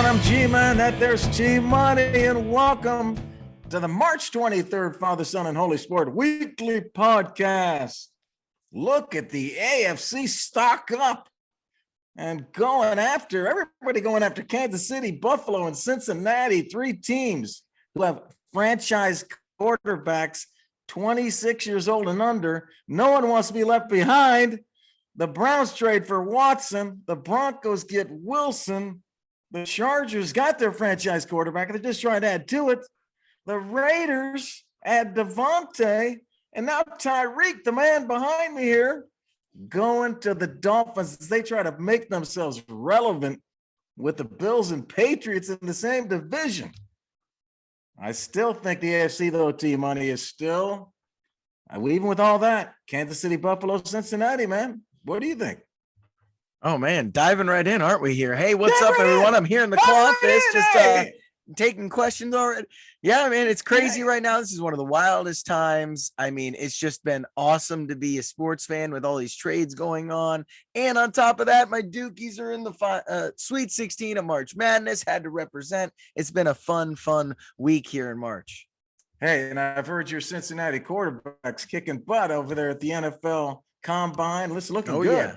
I'm G-Man, that there's G-Money, and welcome to the March 23rd Father, Son, and Holy Spirit Weekly Podcast. Look at the AFC stock up and everybody going after Kansas City, Buffalo, and Cincinnati, three teams who have franchise quarterbacks 26 years old and under. No one wants to be left behind. The Browns trade for Watson. The Broncos get Wilson. The Chargers got their franchise quarterback. They're just trying to add to it. The Raiders add Devontae. And now Tyreek, the man behind me here, going to the Dolphins as they try to make themselves relevant with the Bills and Patriots in the same division. I still think the AFC, though, T-Money, is still, even with all that, Kansas City, Buffalo, Cincinnati, man. What do you think? Oh, man, diving right in, aren't we here? Hey, what's up, everyone? I'm here in the claw office, just taking questions already. Yeah, man, it's crazy right now. This is one of the wildest times. I mean, it's just been awesome to be a sports fan with all these trades going on. And on top of that, my Dukies are in the Sweet 16 of March Madness, had to represent. It's been a fun week here in March. Hey, and I've heard your Cincinnati quarterbacks kicking butt over there at the NFL Combine. Listen, looking good. Yeah.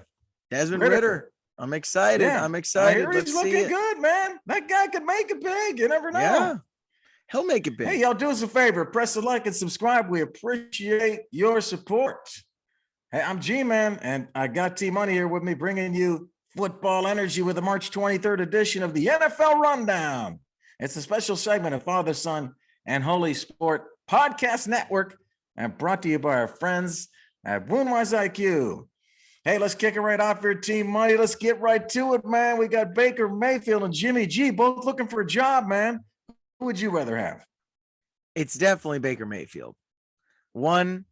Desmond Ritter. I'm excited. Yeah. I'm excited. He's looking good, man. That guy could make it big. You never know. Yeah, he'll make it big. Hey, y'all do us a favor. Press the like and subscribe. We appreciate your support. Hey, I'm G-Man, and I got T-Money here with me bringing you football energy with the March 23rd edition of the NFL Rundown. It's a special segment of Father, Son, and Holy Sport Podcast Network, and brought to you by our friends at Woundwise IQ. Hey, let's kick it right off here, Team Money. Let's get right to it, man. We got Baker Mayfield and Jimmy G both looking for a job, man. Who would you rather have? It's definitely Baker Mayfield. One,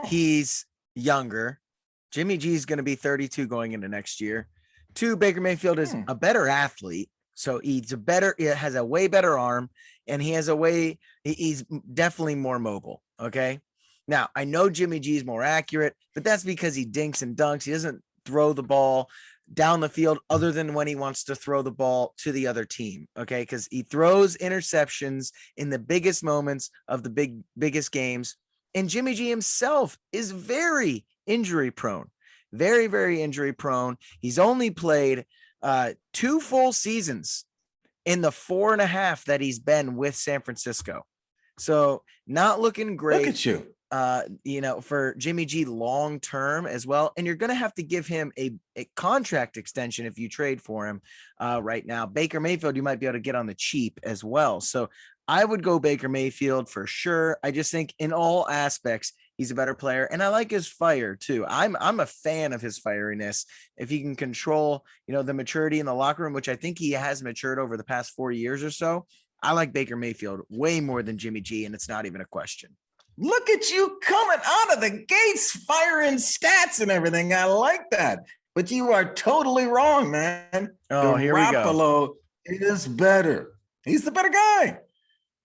he's younger. Jimmy G is going to be 32 going into next year. Two, Baker Mayfield is a better athlete. So he has a way better arm, and he's definitely more mobile. Okay. Now, I know Jimmy G is more accurate, but that's because he dinks and dunks. He doesn't throw the ball down the field other than when he wants to throw the ball to the other team, okay? Because he throws interceptions in the biggest moments of the biggest games. And Jimmy G himself is very injury prone, very, very injury prone. He's only played 2 full seasons in the 4.5 that he's been with San Francisco. So not looking great. Look at you. For Jimmy G long term as well. And you're going to have to give him a contract extension if you trade for him right now. Baker Mayfield, you might be able to get on the cheap as well. So I would go Baker Mayfield for sure. I just think in all aspects, he's a better player. And I like his fire too. I'm a fan of his fieriness. If he can control, the maturity in the locker room, which I think he has matured over the past 4 years or so. I like Baker Mayfield way more than Jimmy G, and it's not even a question. Look at you coming out of the gates, firing stats and everything. I like that. But you are totally wrong, man. Oh, here we go. Garoppolo is better. He's the better guy.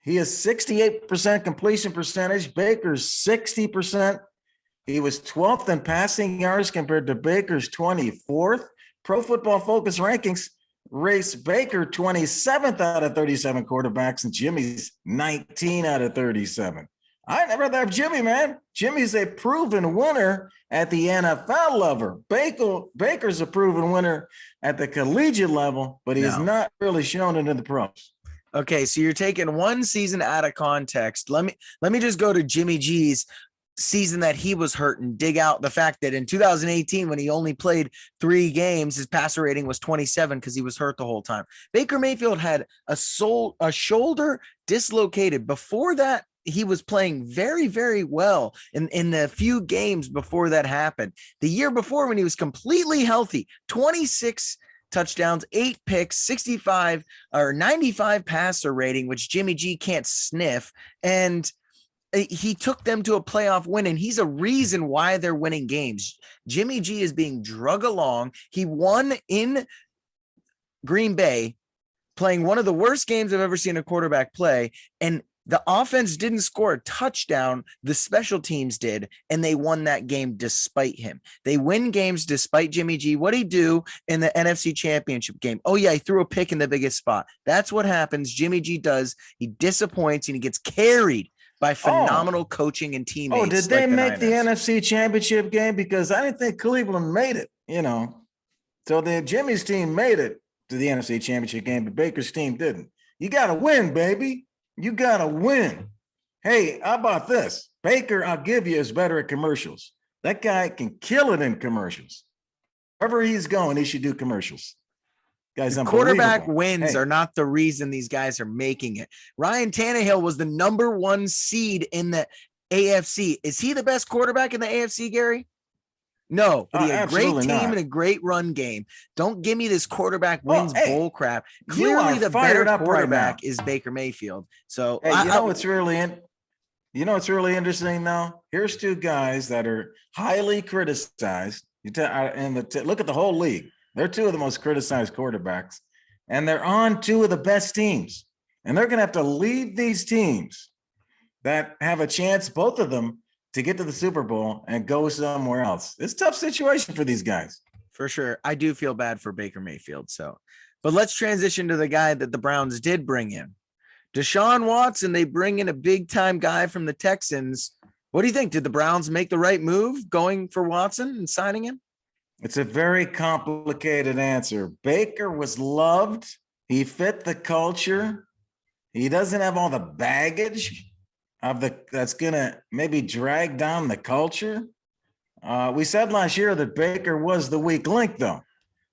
He has 68% completion percentage. Baker's 60%. He was 12th in passing yards compared to Baker's 24th. Pro Football Focus rankings race Baker 27th out of 37 quarterbacks and Jimmy's 19 out of 37. I'd rather have Jimmy, man. Jimmy's a proven winner at the NFL level. Baker's a proven winner at the collegiate level, but he's not really shown it in the pros. Okay, so you're taking one season out of context. Let me just go to Jimmy G's season that he was hurt and dig out the fact that in 2018, when he only played 3 games, his passer rating was 27 because he was hurt the whole time. Baker Mayfield had a shoulder dislocated. Before that, he was playing very, very well in the few games before that happened. The year before, when he was completely healthy, 26 touchdowns, 8 picks, 65 or 95 passer rating, which Jimmy G can't sniff. And he took them to a playoff win, and he's a reason why they're winning games. Jimmy G is being drug along. He won in Green Bay, playing one of the worst games I've ever seen a quarterback play. And The offense didn't score a touchdown. The special teams did, and they won that game despite him. They win games despite Jimmy G. What'd he do in the NFC Championship game? Oh, yeah, he threw a pick in the biggest spot. That's what happens. Jimmy G does. He disappoints, and he gets carried by phenomenal coaching and teammates. Oh, did they like make the Niners. NFC Championship game? Because I didn't think Cleveland made it, So Jimmy's team made it to the NFC Championship game, but Baker's team didn't. You got to win, baby. You got to win. Hey, how about this? Baker, I'll give you, is better at commercials. That guy can kill it in commercials. Wherever he's going, he should do commercials. Guy's quarterback wins are not the reason these guys are making it. Ryan Tannehill was the number 1 seed in the AFC. Is he the best quarterback in the AFC, Gary? No, but he had a great team and a great run game. Don't give me this quarterback wins bull crap. Clearly, the better quarterback is Baker Mayfield. So, what's really interesting now? Here's 2 guys that are highly criticized. Look at the whole league. They're 2 of the most criticized quarterbacks, and they're on 2 of the best teams. And they're going to have to lead these teams that have a chance, both of them, to get to the Super Bowl and go somewhere else. It's a tough situation for these guys. For sure. I do feel bad for Baker Mayfield. But let's transition to the guy that the Browns did bring in. Deshaun Watson, they bring in a big-time guy from the Texans. What do you think? Did the Browns make the right move going for Watson and signing him? It's a very complicated answer. Baker was loved. He fit the culture. He doesn't have all the baggage that's going to maybe drag down the culture. We said last year that Baker was the weak link, though.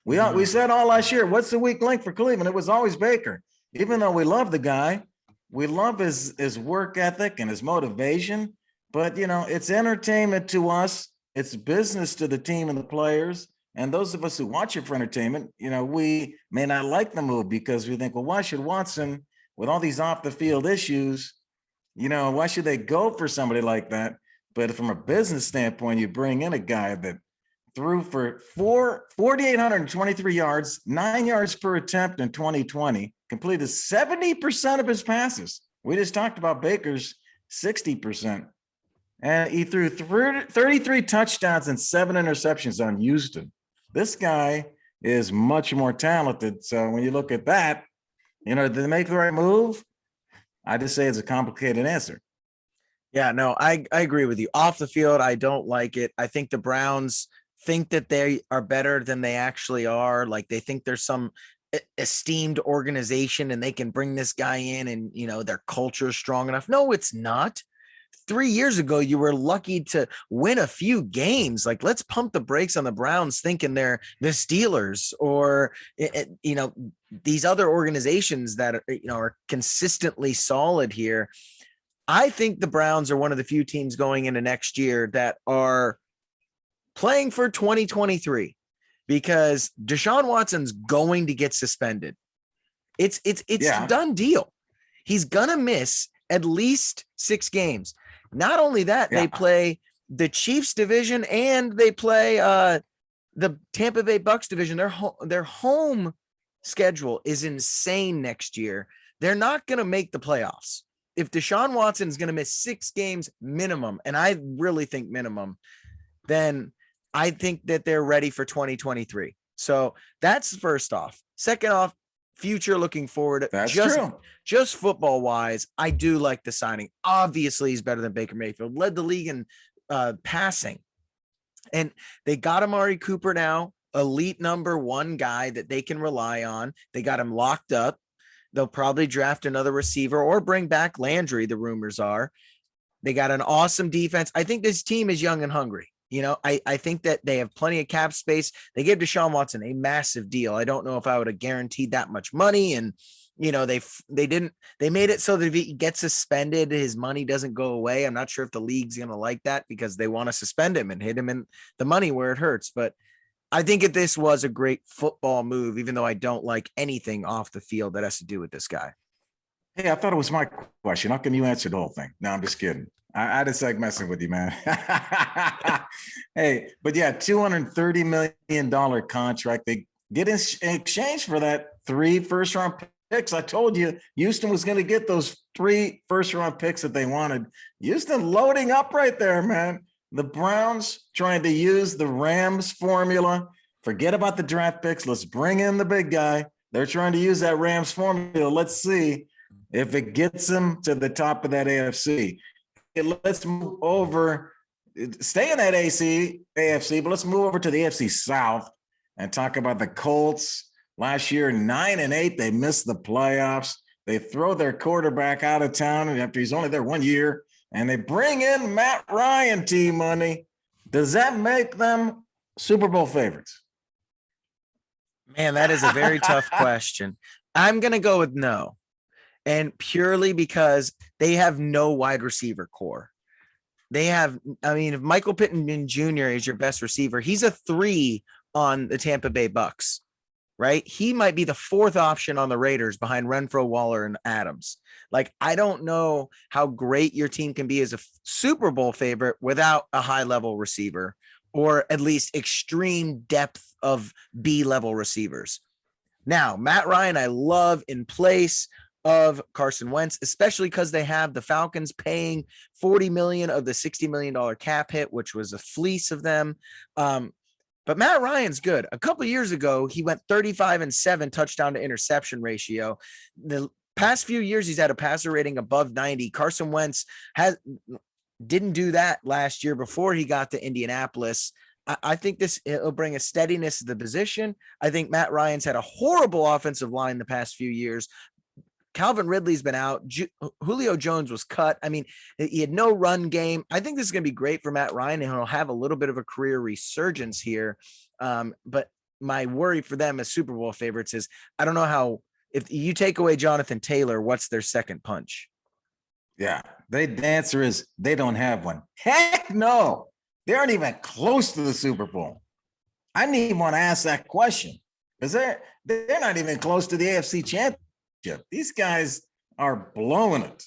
We said all last year, what's the weak link for Cleveland? It was always Baker. Even though we love the guy, we love his work ethic and his motivation. But, it's entertainment to us. It's business to the team and the players. And those of us who watch it for entertainment, we may not like the move because we think, well, why should Watson, with all these off the field issues, why should they go for somebody like that? But from a business standpoint, you bring in a guy that threw for 4,823 yards, 9 yards per attempt in 2020, completed 70% of his passes. We just talked about Baker's 60%. And he threw 33 touchdowns and 7 interceptions on Houston. This guy is much more talented. So when you look at that, did they make the right move? I just say it's a complicated answer. Yeah, no, I agree with you. Off the field, I don't like it. I think the Browns think that they are better than they actually are. Like they think there's some esteemed organization and they can bring this guy in and, their culture is strong enough. No, it's not. 3 years ago, you were lucky to win a few games. Like, let's pump the brakes on the Browns thinking they're the Steelers or, these other organizations that are consistently solid here. I think the Browns are one of the few teams going into next year that are playing for 2023 because Deshaun Watson's going to get suspended. It's a done deal. He's going to miss at least 6 games. Not only that, they play the Chiefs division and they play the Tampa Bay Bucks division. Their home schedule is insane next year. They're not going to make the playoffs. If Deshaun Watson is going to miss 6 games minimum, and I really think minimum, then I think that they're ready for 2023. So that's first off. Second off, future looking forward. That's true. Just football wise, I do like the signing. Obviously, he's better than Baker Mayfield. Led the league in passing, and they got Amari Cooper now, elite number 1 guy that they can rely on. They got him locked up. They'll probably draft another receiver or bring back Landry. The rumors are they got an awesome defense. I think this team is young and hungry. I think that they have plenty of cap space. They gave Deshaun Watson a massive deal. I don't know if I would have guaranteed that much money. And, they made it so that if he gets suspended, his money doesn't go away. I'm not sure if the league's going to like that because they want to suspend him and hit him in the money where it hurts. But I think that this was a great football move, even though I don't like anything off the field that has to do with this guy. Hey, I thought it was my question. How come you answered the whole thing? No, I'm just kidding. I just like messing with you, man. Hey, but yeah, $230 million contract. They get in exchange for that 3 first-round picks. I told you Houston was going to get those 3 first-round picks that they wanted. Houston loading up right there, man. The Browns trying to use the Rams formula. Forget about the draft picks. Let's bring in the big guy. They're trying to use that Rams formula. Let's see if it gets them to the top of that AFC. Let's move over, stay in that AFC, but let's move over to the AFC South and talk about the Colts. Last year, 9-8, they missed the playoffs. They throw their quarterback out of town after he's only there 1 year, and they bring in Matt Ryan, T-Money. Does that make them Super Bowl favorites? Man, that is a very tough question. I'm going to go with no. And purely because they have no wide receiver core. They have, I mean, if Michael Pittman Jr. is your best receiver, he's a 3 on the Tampa Bay Bucks, right? He might be the 4th option on the Raiders behind Renfro, Waller, and Adams. Like, I don't know how great your team can be as a Super Bowl favorite without a high-level receiver, or at least extreme depth of B-level receivers. Now, Matt Ryan, I love in place of Carson Wentz, especially because they have the Falcons paying $40 million of the $60 million cap hit, which was a fleece of them. But Matt Ryan's good. A couple of years ago, he went 35-7 touchdown to interception ratio. The past few years, he's had a passer rating above 90. Carson Wentz didn't do that last year before he got to Indianapolis. I think it'll bring a steadiness to the position. I think Matt Ryan's had a horrible offensive line the past few years. Calvin Ridley's been out. Julio Jones was cut. I mean, he had no run game. I think this is going to be great for Matt Ryan, and he'll have a little bit of a career resurgence here. But my worry for them as Super Bowl favorites is I don't know how, if you take away Jonathan Taylor, what's their second punch? Yeah, the answer is they don't have one. Heck no. They aren't even close to the Super Bowl. I didn't even want to ask that question because they're not even close to the AFC Championship. These guys are blowing it.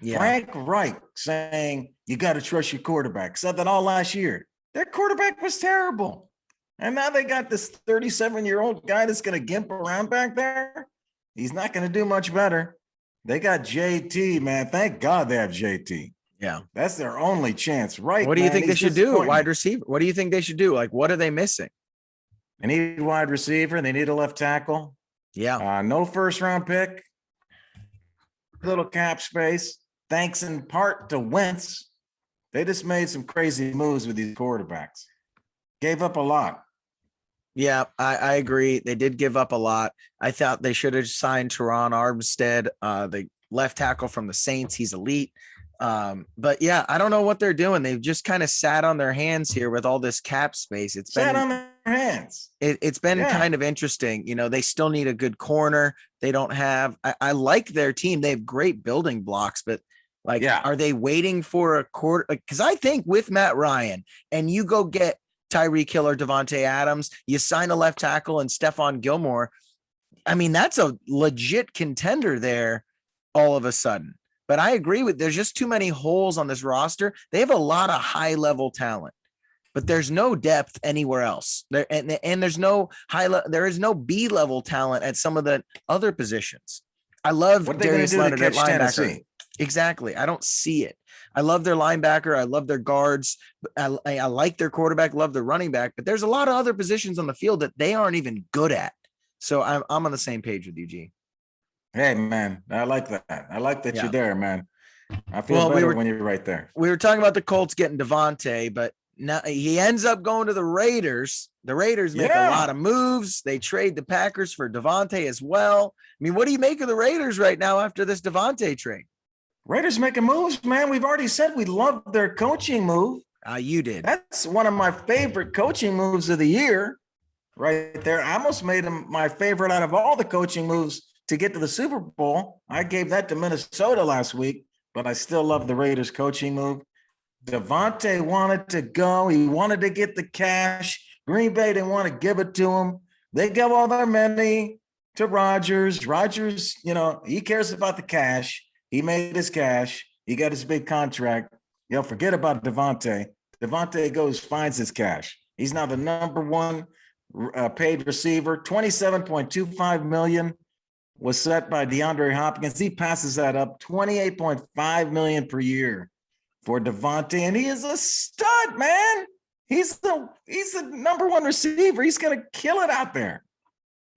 Yeah. Frank Reich saying you got to trust your quarterback. Said that all last year. Their quarterback was terrible. And now they got this 37-year-old guy that's going to gimp around back there. He's not going to do much better. They got JT, man. Thank God they have JT. Yeah. That's their only chance, right? What do you think they should do? Wide receiver. What do you think they should do? Like, what are they missing? They need a wide receiver. They need a left tackle. Yeah. No first-round pick. Little cap space. Thanks in part to Wentz. They just made some crazy moves with these quarterbacks. Gave up a lot. Yeah, I agree. They did give up a lot. I thought they should have signed Teron Armstead, the left tackle from the Saints. He's elite. But yeah, I don't know what they're doing. They've just kind of sat on their hands here with all this cap space. It's sat on their hands. It's been kind of interesting. You know, they still need a good corner. They don't have, I like their team. They have great building blocks, but like, are they waiting for a quarter? Because I think with Matt Ryan and you go get Tyreek Hill or Devontae Adams, you sign a left tackle and Stephon Gilmore. I mean, that's a legit contender there all of a sudden. But I agree with, there's just too many holes on this roster. They have a lot of high level talent, but there's no depth anywhere else there. And there's no there is no B level talent at some of the other positions. I love Darius Leonard at linebacker. Tennessee? Exactly. I don't see it. I love their linebacker. I love their guards. I like their quarterback, love their running back, but there's a lot of other positions on the field that they aren't even good at. So I'm on the same page with you, G. Hey, man, I like that. I like that you're there, man. I feel better when you're right there. We were talking about the Colts getting Devontae, but now he ends up going to the Raiders. The Raiders make a lot of moves. They trade the Packers for Devontae as well. I mean, what do you make of the Raiders right now after this Devontae trade? Raiders making moves, man. We've already said we love their coaching move. You did. That's one of my favorite coaching moves of the year right there. I almost made him my favorite out of all the coaching moves to get to the Super Bowl. I gave that to Minnesota last week, but I still love the Raiders coaching move. Devontae wanted to go. He wanted to get the cash. Green Bay didn't want to give it to him. They gave all their money to Rodgers. Rodgers, you know, he cares about the cash. He made his cash. He got his big contract. You know, forget about Devontae. Devontae goes, finds his cash. He's now the number one paid receiver, $27.25 million. was set by DeAndre Hopkins. He passes that up 28.5 million per year for Devontae, and he is a stud, man. He's the number one receiver. He's gonna kill it out there.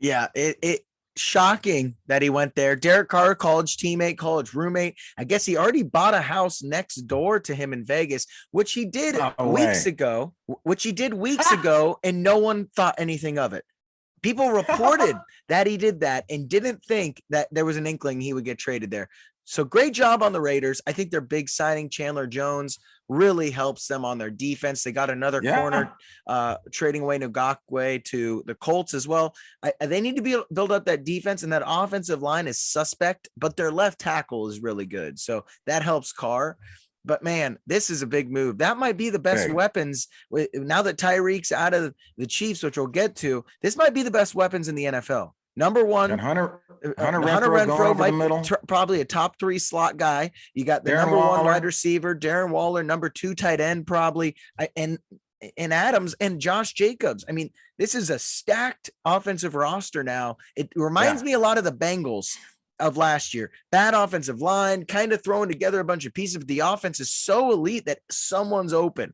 Yeah, it shocking that he went there. Derek Carr, college teammate, college roommate. I guess he already bought a house next door to him in Vegas, which he did weeks ago, and no one thought anything of it. People reported that he did that and didn't think that there was an inkling he would get traded there. So great job on the Raiders. I think their big signing, Chandler Jones, really helps them on their defense. They got another corner, trading away Ngakwe to the Colts as well. They need to build up that defense, and that offensive line is suspect, but their left tackle is really good. So that helps Carr. But man, this is a big move. That might be the best weapons now that Tyreek's out of the Chiefs, which we'll get to. This might be the best weapons in the NFL. Number one, and Hunter Renfrow might be probably a top 3 slot guy. You got the number 1 wide receiver, Darren Waller, number 2 tight end, probably, and Adams and Josh Jacobs. I mean, this is a stacked offensive roster now. It reminds me a lot of the Bengals of last year. Bad offensive line, kind of throwing together a bunch of pieces, but the offense is so elite that someone's open.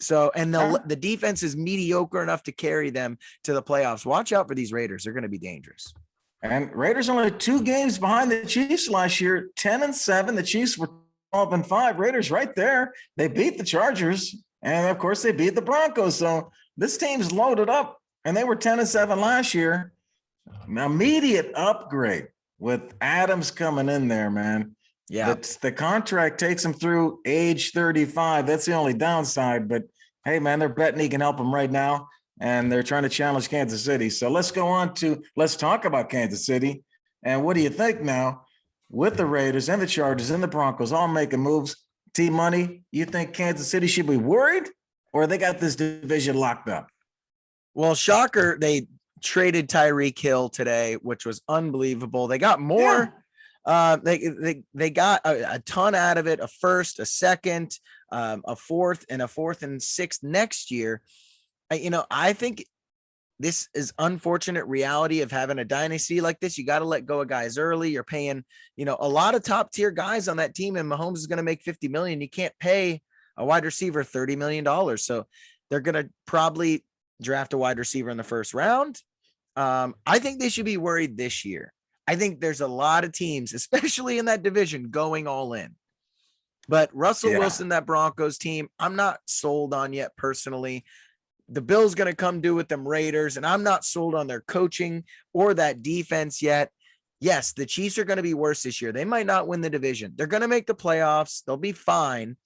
So, and the defense is mediocre enough to carry them to the playoffs. Watch out for these Raiders. They're going to be dangerous. And Raiders only 2 games behind the Chiefs last year, 10-7. The Chiefs were 12-5. Raiders right there. They beat the Chargers, and of course they beat the Broncos. So this team's loaded up, and they were 10-7 last year. An immediate upgrade with Adams coming in there, man. Yeah, the contract takes him through age 35. That's the only downside. But hey, man, they're betting he can help them right now, and they're trying to challenge Kansas City. So let's talk about Kansas City. And what do you think now with the Raiders and the Chargers and the Broncos all making moves? T-Money, you think Kansas City should be worried, or they got this division locked up? Well, shocker, they traded Tyreek Hill today, which was unbelievable. They got more. Yeah. They got a ton out of it, a first, a second, a fourth and sixth next year. I think this is unfortunate reality of having a dynasty like this. You got to let go of guys early. You're paying, a lot of top tier guys on that team, and Mahomes is going to make $50 million. You can't pay a wide receiver $30 million. So they're going to probably draft a wide receiver in the first round. I think they should be worried this year. I think there's a lot of teams, especially in that division, going all in. But Russell Wilson, that Broncos team, I'm not sold on yet personally. The Bills going to come do with them Raiders, and I'm not sold on their coaching or that defense yet. Yes, the Chiefs are going to be worse this year. They might not win the division. They're going to make the playoffs. They'll be fine.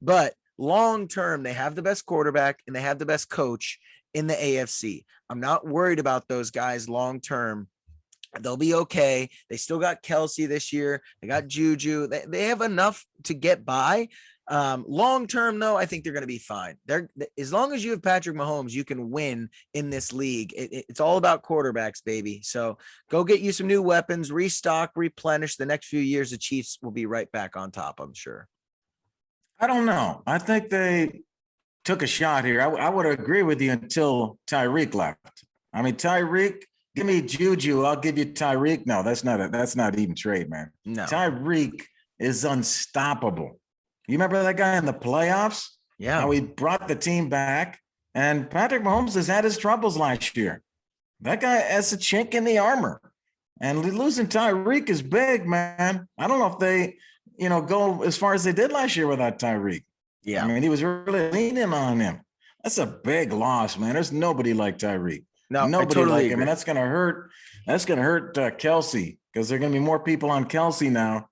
But long term, they have the best quarterback and they have the best coach in the AFC. I'm not worried about those guys long term. They'll be okay. They still got Kelsey this year. They got Juju. They have enough to get by. Long term, though, I think they're going to be fine. As long as you have Patrick Mahomes, you can win in this league. It's all about quarterbacks, baby. So go get you some new weapons, restock, replenish. The next few years, the Chiefs will be right back on top, I'm sure. I don't know. I think they took a shot here. I would agree with you until Tyreek left. I mean, Tyreek. Give me Juju. I'll give you Tyreek. No, that's not even trade, man. No. Tyreek is unstoppable. You remember that guy in the playoffs? Yeah. How he brought the team back. And Patrick Mahomes has had his troubles last year. That guy has a chink in the armor. And losing Tyreek is big, man. I don't know if they, go as far as they did last year without Tyreek. Yeah. I mean, he was really leaning on him. That's a big loss, man. There's nobody like Tyreek. No, nobody totally like him, and that's going to hurt. That's going to hurt Kelsey, because there are going to be more people on Kelsey now,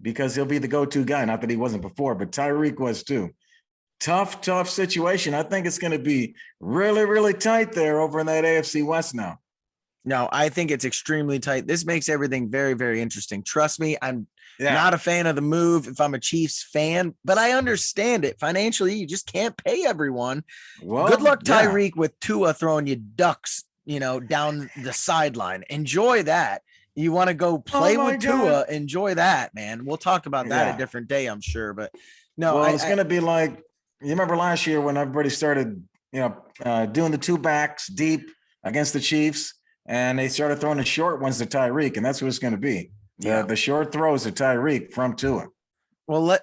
because he'll be the go-to guy. Not that he wasn't before, but Tyreek was too. Tough situation. I think it's going to be really, really tight there over in that AFC West now. No, I think it's extremely tight. This makes everything very, very interesting. Trust me, I'm not a fan of the move if I'm a Chiefs fan, but I understand it. Financially, you just can't pay everyone. Well, good luck, Tyreek, with Tua throwing you ducks, down the sideline. Enjoy that. You want to go play with Tua, enjoy that, man. We'll talk about that a different day, I'm sure. But no, it's going to be like, you remember last year when everybody started, doing the 2 backs deep against the Chiefs. and they started throwing the short ones to Tyreek, and that's what it's going to be. The short throws to Tyreek from Tua. Well,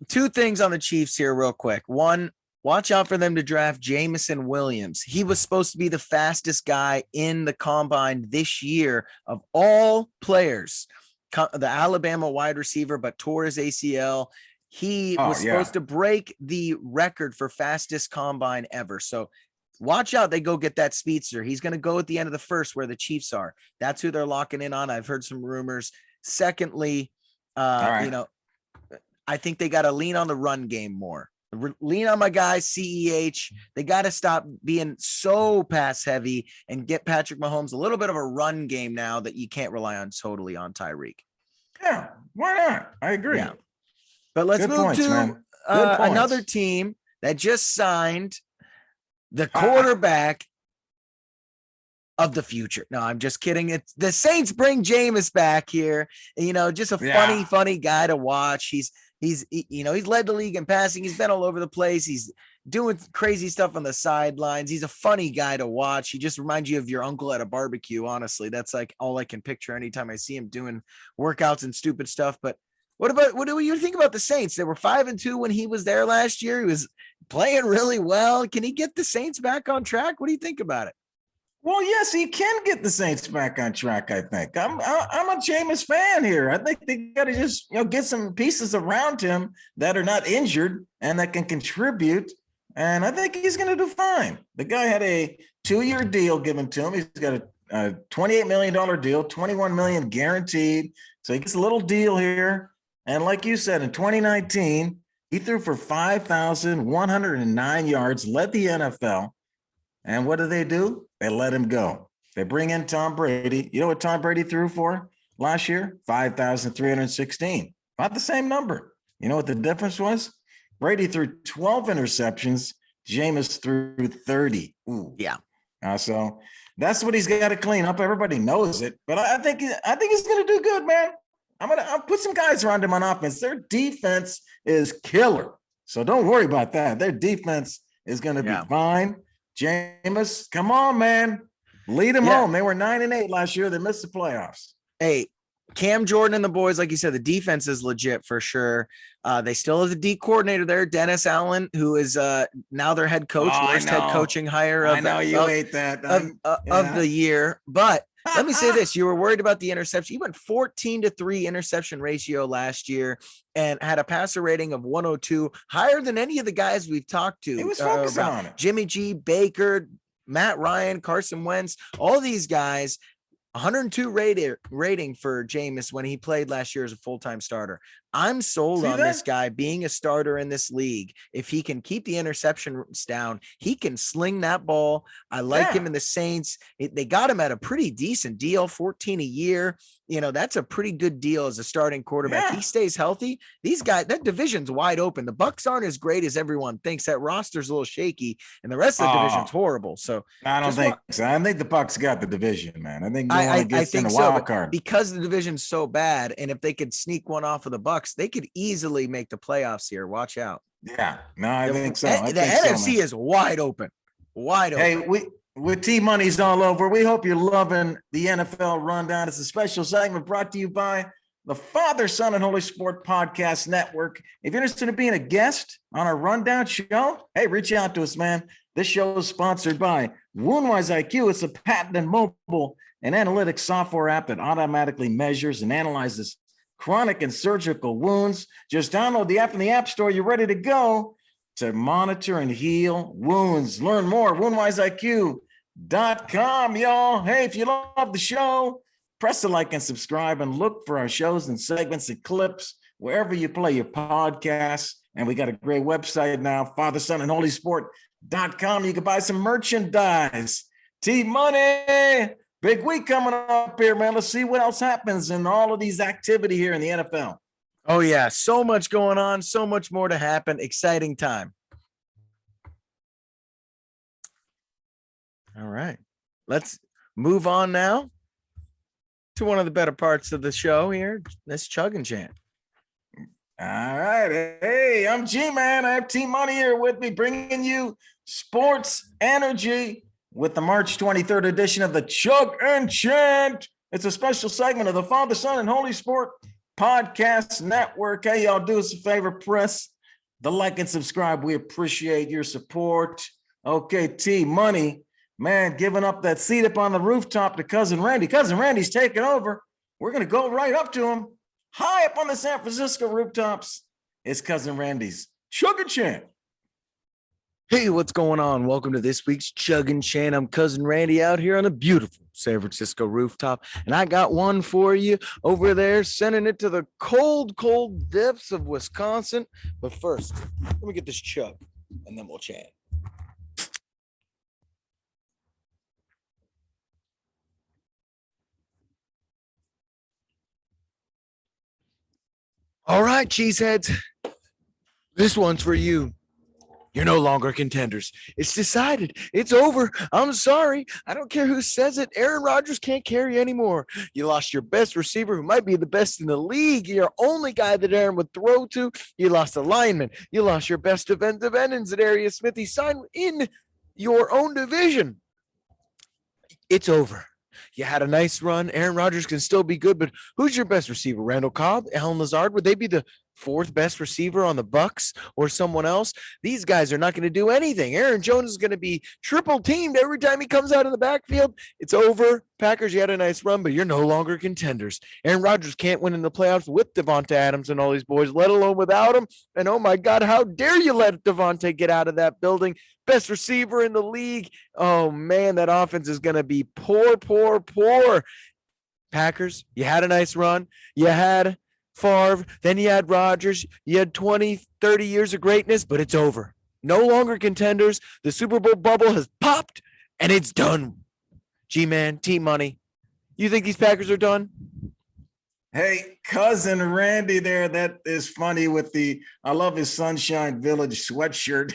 two things on the Chiefs here real quick. One, watch out for them to draft Jamison Williams. He was supposed to be the fastest guy in the combine this year of all players. The Alabama wide receiver, but tore his ACL. He was supposed to break the record for fastest combine ever. So watch out. They go get that speedster. He's going to go at the end of the first where the Chiefs are. That's who they're locking in on. I've heard some rumors. Secondly, you know, I think they got to lean on the run game more. Lean on my guy, CEH. They got to stop being so pass heavy and get Patrick Mahomes a little bit of a run game now that you can't rely on totally on Tyreek. Yeah, why not? I agree. Yeah. But let's move to another team that just signed the quarterback of the future. No, I'm just kidding. It's the Saints bring Jameis back here. You know, just a funny guy to watch. He's led the league in passing. He's been all over the place. He's doing crazy stuff on the sidelines. He's a funny guy to watch. He just reminds you of your uncle at a barbecue. Honestly, that's like all I can picture anytime I see him doing workouts and stupid stuff. But what do you think about the Saints? They were 5-2 when he was there last year. He was playing really well. Can he get the Saints back on track? What do you think about it? Well, yes, he can get the Saints back on track. I think I'm a Jameis fan here. I think they got to just get some pieces around him that are not injured and that can contribute. And I think he's going to do fine. The guy had a 2-year deal given to him. He's got a $28 million deal, $21 million guaranteed. So he gets a little deal here. And like you said, in 2019, he threw for 5,109 yards, led the NFL. And what do? They let him go. They bring in Tom Brady. You know what Tom Brady threw for last year? 5,316. About the same number. You know what the difference was? Brady threw 12 interceptions. Jameis threw 30. Ooh. Yeah. So that's what he's got to clean up. Everybody knows it. But I think he's going to do good, man. I'll put some guys around him on offense. Their defense is killer. So don't worry about that. Their defense is going to be fine. Jameis, come on, man. Lead them home. They were 9-8 last year. They missed the playoffs. Hey, Cam Jordan and the boys, like you said, the defense is legit for sure. They still have the D coordinator there, Dennis Allen, who is now their head coach, worst head coaching hire of the year. But let me say this. You were worried about the interception. You went 14-3 interception ratio last year and had a passer rating of 102, higher than any of the guys we've talked to. He was focusing on it. Jimmy G, Baker, Matt Ryan, Carson Wentz, all these guys. 102 rating for Jameis when he played last year as a full-time starter. I'm sold on this guy being a starter in this league. If he can keep the interceptions down, he can sling that ball. I like him in the Saints. They got him at a pretty decent deal, 14 a year. You know, that's a pretty good deal as a starting quarterback. He stays healthy. These guys, that division's wide open. The Bucks aren't as great as everyone thinks. That roster's a little shaky, and the rest of the division's horrible. So I don't think so. I think the Bucks got the division, man. I think in the wild card because the division's so bad, and if they could sneak one off of the Bucks, they could easily make the playoffs here. Watch out. Yeah, no, I think so. The NFC is wide open. Wide open. Hey, with T-Money's all over, we hope you're loving the NFL Rundown. It's a special segment brought to you by the Father, Son, and Holy Sport Podcast Network. If you're interested in being a guest on our Rundown show, hey, reach out to us, man. This show is sponsored by Woundwise IQ. It's a patented mobile and analytics software app that automatically measures and analyzes chronic and surgical wounds. Just download the app in the App Store. You're ready to go to monitor and heal wounds. Learn more, woundwiseiq.com, y'all. Hey, if you love the show, press the like and subscribe and look for our shows and segments and clips wherever you play your podcasts. And we got a great website now, Father, Son, and Holy Sport.com. You can buy some merchandise. T-Money. Big week coming up here, man. Let's see what else happens in all of these activity here in the NFL. Oh, yeah. So much going on. So much more to happen. Exciting time. All right. Let's move on now to one of the better parts of the show here. This Chug and Chant. All right. Hey, I'm G-Man. I have T-Money here with me, bringing you sports energy with the March 23rd edition of the Chug and Chant. It's a special segment of the Father, Son, and Holy Sport Podcast Network. Hey, y'all, do us a favor, press the like and subscribe. We appreciate your support. Okay, T Money, man, giving up that seat up on the rooftop to Cousin Randy. Cousin Randy's taking over. We're going to go right up to him, high up on the San Francisco rooftops. It's Cousin Randy's Chug and Chant. Hey, what's going on? Welcome to this week's Chug and Chant. I'm Cousin Randy out here on a beautiful San Francisco rooftop, and I got one for you over there, sending it to the cold, cold depths of Wisconsin. But first, let me get this chug, and then we'll chat. All right, cheeseheads, this one's for you. You're no longer contenders. It's decided. It's over. I'm sorry. I don't care who says it. Aaron Rodgers can't carry anymore. You lost your best receiver, who might be the best in the league. Your only guy that Aaron would throw to. You lost a lineman. You lost your best defensive end in Zadarius Smith. He signed in your own division. It's over. You had a nice run. Aaron Rodgers can still be good, but who's your best receiver? Randall Cobb, Allen Lazard? Would they be the fourth best receiver on the Bucks or someone else? These guys are not going to do anything. Aaron Jones is going to be triple teamed every time he comes out of the backfield. It's over. Packers, you had a nice run, but you're no longer contenders. Aaron Rodgers can't win in the playoffs with Devonta Adams and all these boys, let alone without him. And oh my God, how dare you let Devonta get out of that building? Best receiver in the league. Oh man, that offense is going to be poor. Packers, you had a nice run. You had Favre, then you had Rodgers. You had 20, 30 years of greatness, but it's over. No longer contenders. The Super Bowl bubble has popped, and it's done. G-Man, T-Money, you think these Packers are done? Hey, Cousin Randy there. That is funny with I love his Sunshine Village sweatshirt.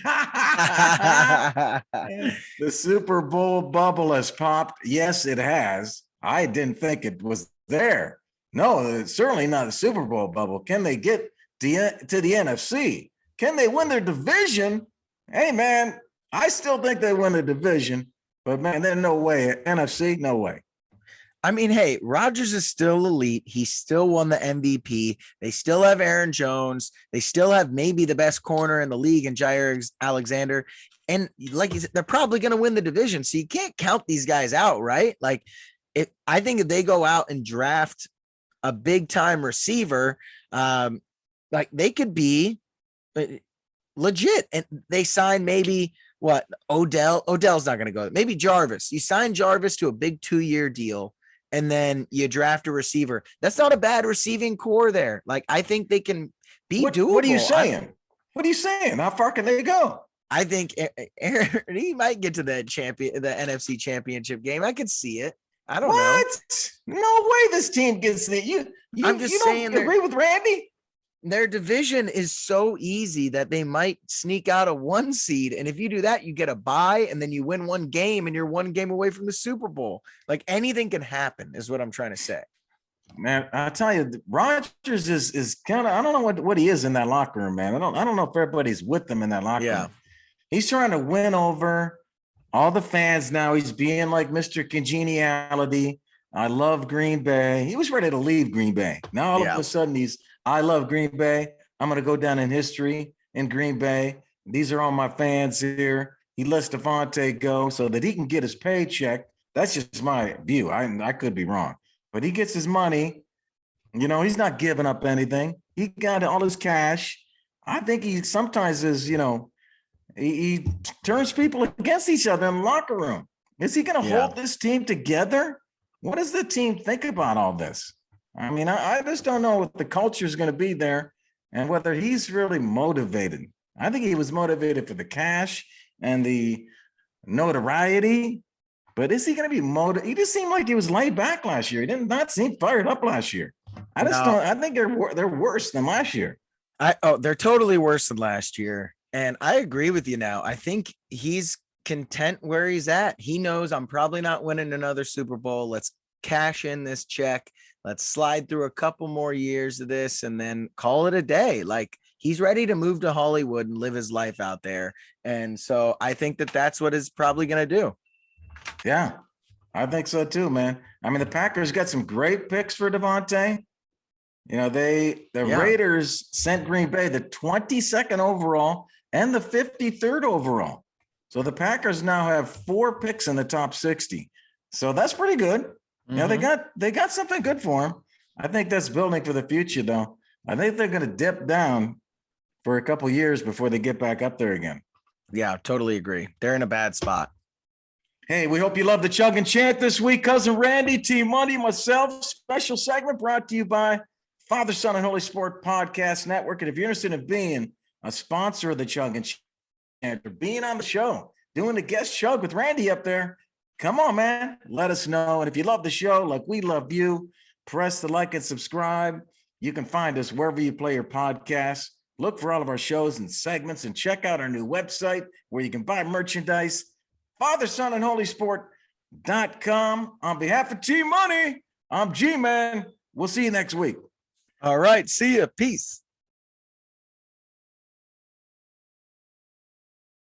The Super Bowl bubble has popped. Yes, it has. I didn't think it was there. No, it's certainly not a Super Bowl bubble. Can they get to the NFC? Can they win their division? Hey, man, I still think they win the division, but man, there's no way. NFC, no way. I mean, hey, Rodgers is still elite. He still won the MVP. They still have Aaron Jones. They still have maybe the best corner in the league in Jair Alexander. And like you said, they're probably going to win the division. So you can't count these guys out, right? Like, I think if they go out and draft a big time receiver, like they could be legit. And they sign maybe Odell's not going to go. Maybe Jarvis. You sign Jarvis to a big 2-year deal, and then you draft a receiver. That's not a bad receiving core there. Like, I think they can be doable. What are you saying? What are you saying? How far can they go? I think Aaron, he might get to the NFC championship game. I could see it. I don't know. No way this team gets the I'm just saying, don't agree with Randy? Their division is so easy that they might sneak out a 1 seed. And if you do that, you get a bye, and then you win 1 game, and you're 1 game away from the Super Bowl. Like, anything can happen is what I'm trying to say. Man, I tell you, Rodgers is kind of, I don't know what he is in that locker room, man. I don't know if everybody's with him in that locker room. He's trying to win over all the fans now. He's being like Mr. Congeniality. I love Green Bay. He was ready to leave Green Bay. Now all of a sudden I love Green Bay. I'm going to go down in history in Green Bay. These are all my fans here. He lets Devontae go so that he can get his paycheck. That's just my view. I could be wrong, but he gets his money. You know, he's not giving up anything. He got all his cash. I think he sometimes is, he turns people against each other in the locker room. Is he going to hold this team together? What does the team think about all this? I mean, I just don't know what the culture is going to be there and whether he's really motivated. I think he was motivated for the cash and the notoriety, but is he going to be motivated? He just seemed like he was laid back last year. He did not seem fired up last year. I think they're worse than last year. They're totally worse than last year. And I agree with you now. I think he's content where he's at. He knows I'm probably not winning another Super Bowl. Let's cash in this check. Let's slide through a couple more years of this and then call it a day. Like, he's ready to move to Hollywood and live his life out there. And so I think that that's what he's probably going to do. Yeah, I think so too, man. I mean, the Packers got some great picks for Devontae. You know, the Raiders sent Green Bay the 22nd overall and the 53rd overall. So the Packers now have 4 picks in the top 60. So that's pretty good. Mm-hmm. You know, they got something good for them. I think that's building for the future, though. I think they're going to dip down for a couple years before they get back up there again. Yeah, totally agree. They're in a bad spot. Hey, we hope you love the Chug and Chant this week. Cousin Randy, Team Money, myself, special segment brought to you by Father, Son, and Holy Sport Podcast Network. And if you're interested in being a sponsor of the Chug and Chant or being on the show, doing the guest chug with Randy up there, come on, man. Let us know. And if you love the show like we love you, press the like and subscribe. You can find us wherever you play your podcasts. Look for all of our shows and segments and check out our new website where you can buy merchandise, Father, Son, and Holy Sport.com. On behalf of Team Money, I'm G-Man. We'll see you next week. All right. See ya. Peace.